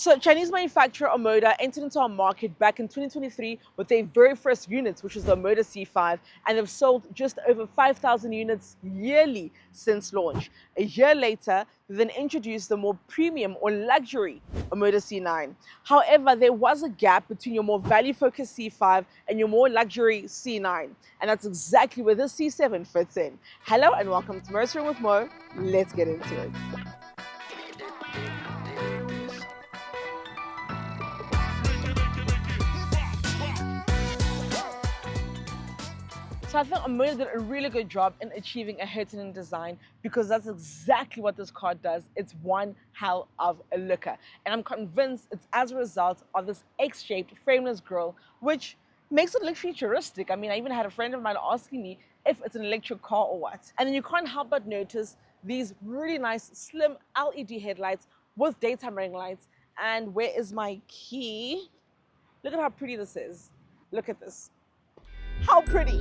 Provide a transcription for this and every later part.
So Chinese manufacturer OMODA entered into our market back in 2023 with their very first units, which is the OMODA C5, and they've sold just over 5,000 units yearly since launch. A year later, they then introduced the more premium or luxury OMODA C9. However, there was a gap between your more value-focused C5 and your more luxury C9, and that's exactly where this C7 fits in. Hello and welcome to Motoring with Mo. Let's get into it. So I think OMODA did a really good job in achieving a hit-and design, because that's exactly what this car does. It's one hell of a looker. And I'm convinced it's as a result of this X-shaped frameless grille, which makes it look futuristic. I mean, I even had a friend of mine asking me if it's an electric car or what. And then you can't help but notice these really nice slim LED headlights with daytime running lights. And where is my key? Look at how pretty this is. Look at this. How pretty!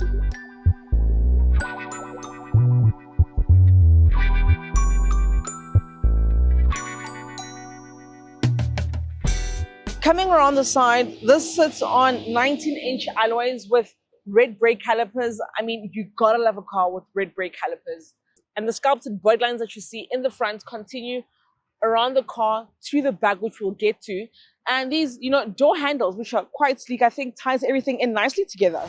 Coming around the side, this sits on 19-inch alloys with red brake calipers. I mean, you gotta love a car with red brake calipers. And the sculpted body lines that you see in the front continue around the car to the back, which we'll get to. And these, door handles, which are quite sleek, I think ties everything in nicely together.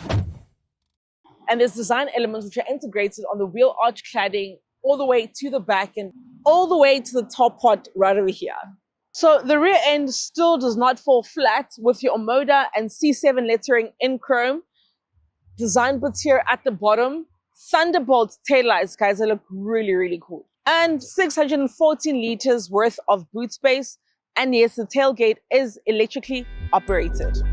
And there's design elements which are integrated on the wheel arch cladding all the way to the back and all the way to the top part right over here. So the rear end still does not fall flat with your OMODA and C7 lettering in chrome. Design bits here at the bottom. Thunderbolt taillights, guys, they look really, really cool. And 614 liters worth of boot space. And yes, the tailgate is electrically operated.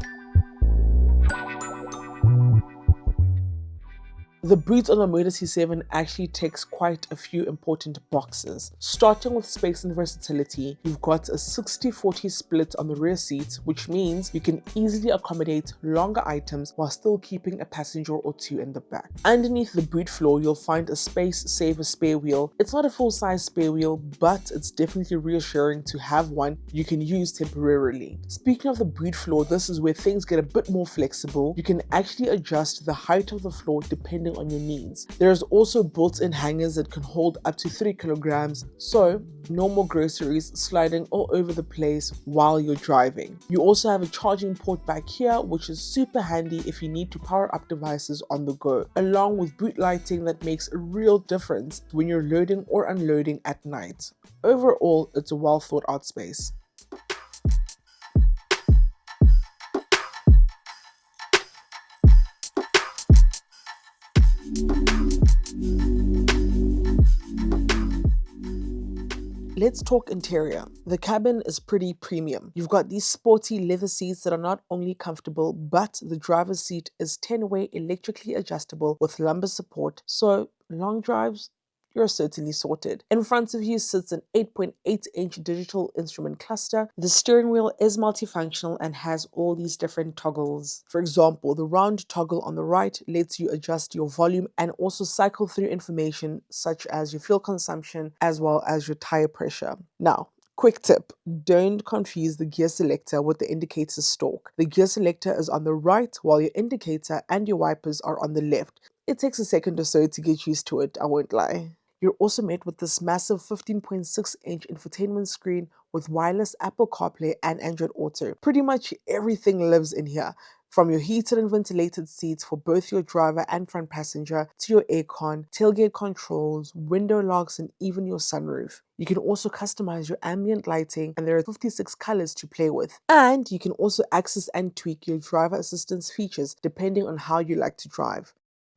The boot on the OMODA C7 actually ticks quite a few important boxes. Starting with space and versatility, you've got a 60-40 split on the rear seat, which means you can easily accommodate longer items while still keeping a passenger or two in the back. Underneath the boot floor, you'll find a space-saver spare wheel. It's not a full-size spare wheel, but it's definitely reassuring to have one you can use temporarily. Speaking of the boot floor, this is where things get a bit more flexible. You can actually adjust the height of the floor depending on your needs. There's also built-in hangers that can hold up to 3 kilograms, so no more groceries sliding all over the place while you're driving. You also have a charging port back here, which is super handy if you need to power up devices on the go, along with boot lighting that makes a real difference when you're loading or unloading at night. Overall, it's a well thought out space. Let's talk interior. The cabin is pretty premium. You've got these sporty leather seats that are not only comfortable, but the driver's seat is 10-way electrically adjustable with lumbar support, so long drives, you're certainly sorted. In front of you sits an 8.8-inch digital instrument cluster. The steering wheel is multifunctional and has all these different toggles. For example, the round toggle on the right lets you adjust your volume and also cycle through information such as your fuel consumption as well as your tire pressure. Now, quick tip, don't confuse the gear selector with the indicator stalk. The gear selector is on the right while your indicator and your wipers are on the left. It takes a second or so to get used to it, I won't lie. You're also met with this massive 15.6-inch infotainment screen with wireless Apple CarPlay and Android Auto. Pretty much everything lives in here, from your heated and ventilated seats for both your driver and front passenger to your aircon, tailgate controls, window locks, and even your sunroof. You can also customize your ambient lighting, and there are 56 colors to play with. And you can also access and tweak your driver assistance features depending on how you like to drive.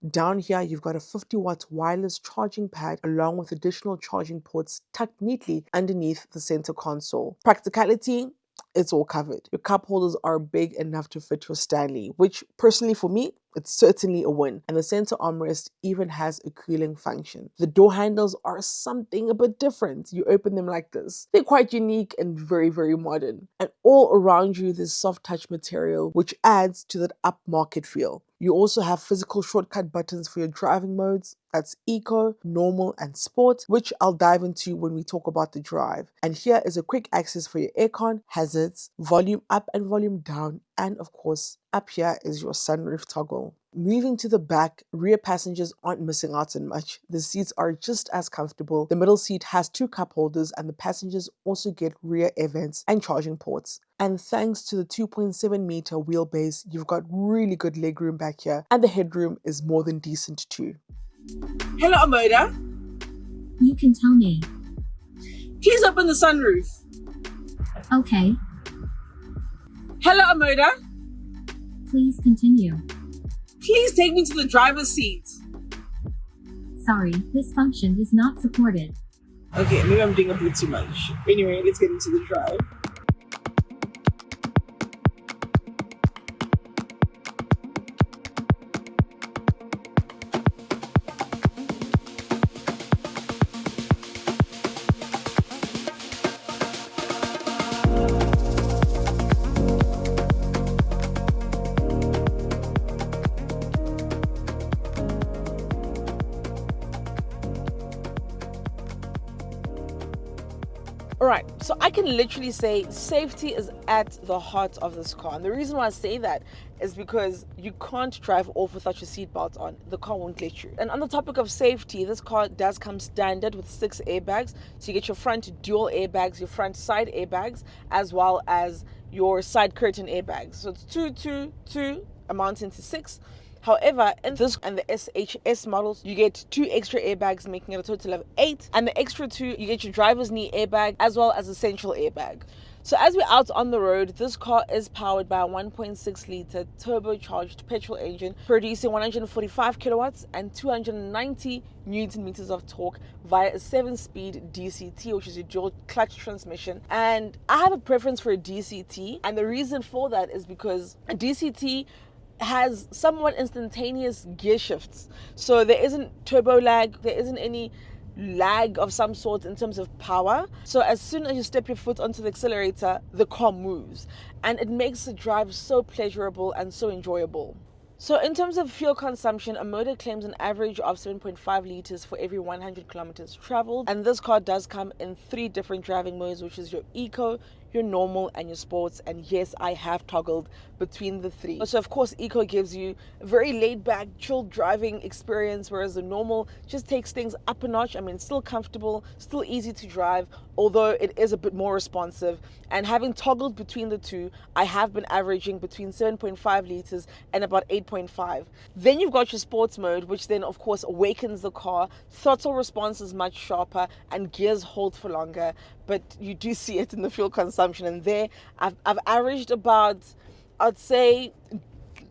Down here, you've got a 50-watt wireless charging pad along with additional charging ports tucked neatly underneath the center console. Practicality, it's all covered. Your cup holders are big enough to fit your Stanley, which personally for me, it's certainly a win. And the center armrest even has a cooling function. The door handles are something a bit different. You open them like this. They're quite unique and very, very modern. And all around you, there's soft touch material, which adds to that upmarket feel. You also have physical shortcut buttons for your driving modes. That's eco, normal, and sport, which I'll dive into when we talk about the drive. And here is a quick access for your aircon, hazards, volume up and volume down, and of course, up here is your sunroof toggle. Moving to the back, rear passengers aren't missing out on much. The seats are just as comfortable. The middle seat has 2 cup holders, and the passengers also get rear air vents and charging ports. And thanks to the 2.7 meter wheelbase, you've got really good legroom back here, and the headroom is more than decent too. Hello, Omoda. You can tell me. Please open the sunroof. Okay. Hello, Omoda. Please continue. Please take me to the driver's seat. Sorry, this function is not supported. Okay, maybe I'm doing a bit too much. Anyway, let's get into the drive. Alright, so I can literally say safety is at the heart of this car. And the reason why I say that is because you can't drive off without your seatbelt on. The car won't let you. And on the topic of safety, this car does come standard with 6 airbags. So you get your front dual airbags, your front side airbags, as well as your side curtain airbags. So it's 2, amounting to 6. However, in this and the SHS models, you get 2 extra airbags, making it a total of 8. And the extra 2, you get your driver's knee airbag as well as a central airbag. So as we're out on the road, this car is powered by a 1.6 litre turbocharged petrol engine, producing 145 kilowatts and 290 Newton meters of torque via a 7-speed DCT, which is a dual clutch transmission. And I have a preference for a DCT, and the reason for that is because a DCT has somewhat instantaneous gear shifts. So there isn't turbo lag, there isn't any lag of some sort in terms of power. So as soon as you step your foot onto the accelerator, the car moves. And it makes the drive so pleasurable and so enjoyable. So in terms of fuel consumption, OMODA claims an average of 7.5 liters for every 100 kilometers traveled. And this car does come in 3 different driving modes, which is your eco, your normal, and your sports. And yes, I have toggled between the 3. So of course, eco gives you a very laid back, chilled driving experience, whereas the normal just takes things up a notch. I mean, it's still comfortable, still easy to drive, although it is a bit more responsive. And having toggled between the 2, I have been averaging between 7.5 liters and about 8.5. Then you've got your sports mode, which then of course awakens the car. Throttle response is much sharper and gears hold for longer, but you do see it in the fuel consumption. And there I've averaged about, I'd say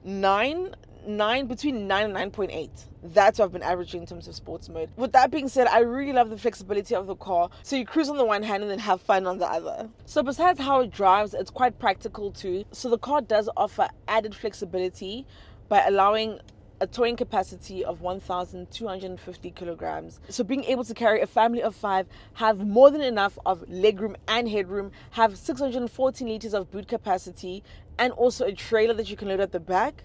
between 9 and 9.8. That's what I've been averaging in terms of sports mode. With that being said, I really love the flexibility of the car. So you cruise on the one hand and then have fun on the other. So besides how it drives, it's quite practical too. So the car does offer added flexibility by allowing a towing capacity of 1,250 kilograms. So being able to carry a family of 5, have more than enough of legroom and headroom, have 614 liters of boot capacity, and also a trailer that you can load at the back.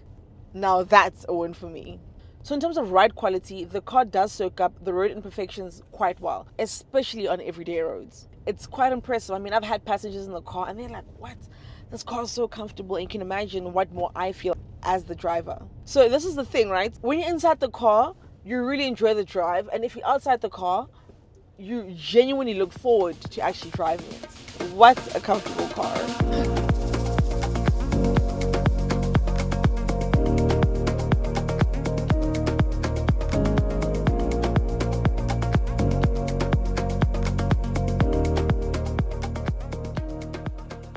Now that's a win for me. So in terms of ride quality, the car does soak up the road imperfections quite well, especially on everyday roads. It's quite impressive. I mean, I've had passengers in the car and they're like, what? This car is so comfortable. And you can imagine what more I feel as the driver. So this is the thing, right? When you're inside the car, you really enjoy the drive. And if you're outside the car, you genuinely look forward to actually driving it. What a comfortable car.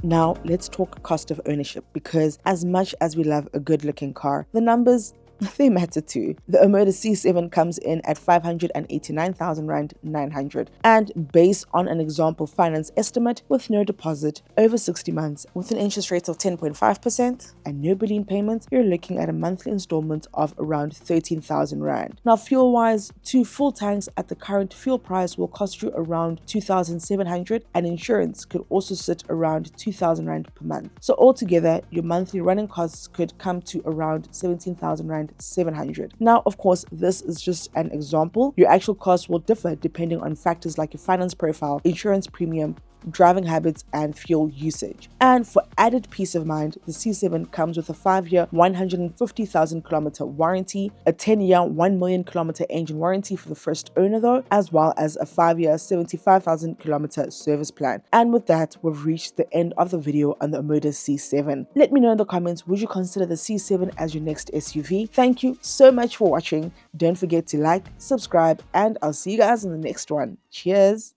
Now, let's talk cost of ownership, because as much as we love a good looking car, the numbers, they matter too. The OMODA C7 comes in at 589,000 Rand 900, and based on an example finance estimate with no deposit over 60 months with an interest rate of 10.5% and no balloon payments, you're looking at a monthly installment of around 13,000 Rand. Now, fuel wise, 2 full tanks at the current fuel price will cost you around 2,700, and insurance could also sit around 2,000 Rand per month. So altogether, your monthly running costs could come to around 17,000 Rand 6,700. Now, of course, this is just an example. Your actual cost will differ depending on factors like your finance profile, insurance premium, driving habits, and fuel usage. And for added peace of mind, the C7 comes with a 5-year 150,000 kilometer warranty, a 10-year 1 million kilometer engine warranty for the first owner though, as well as a 5-year 75,000 kilometer service plan. And with that, we've reached the end of the video on the OMODA C7. Let me know in the comments, would you consider the C7 as your next SUV? Thank you so much for watching. Don't forget to like, subscribe, and I'll see you guys in the next one. Cheers!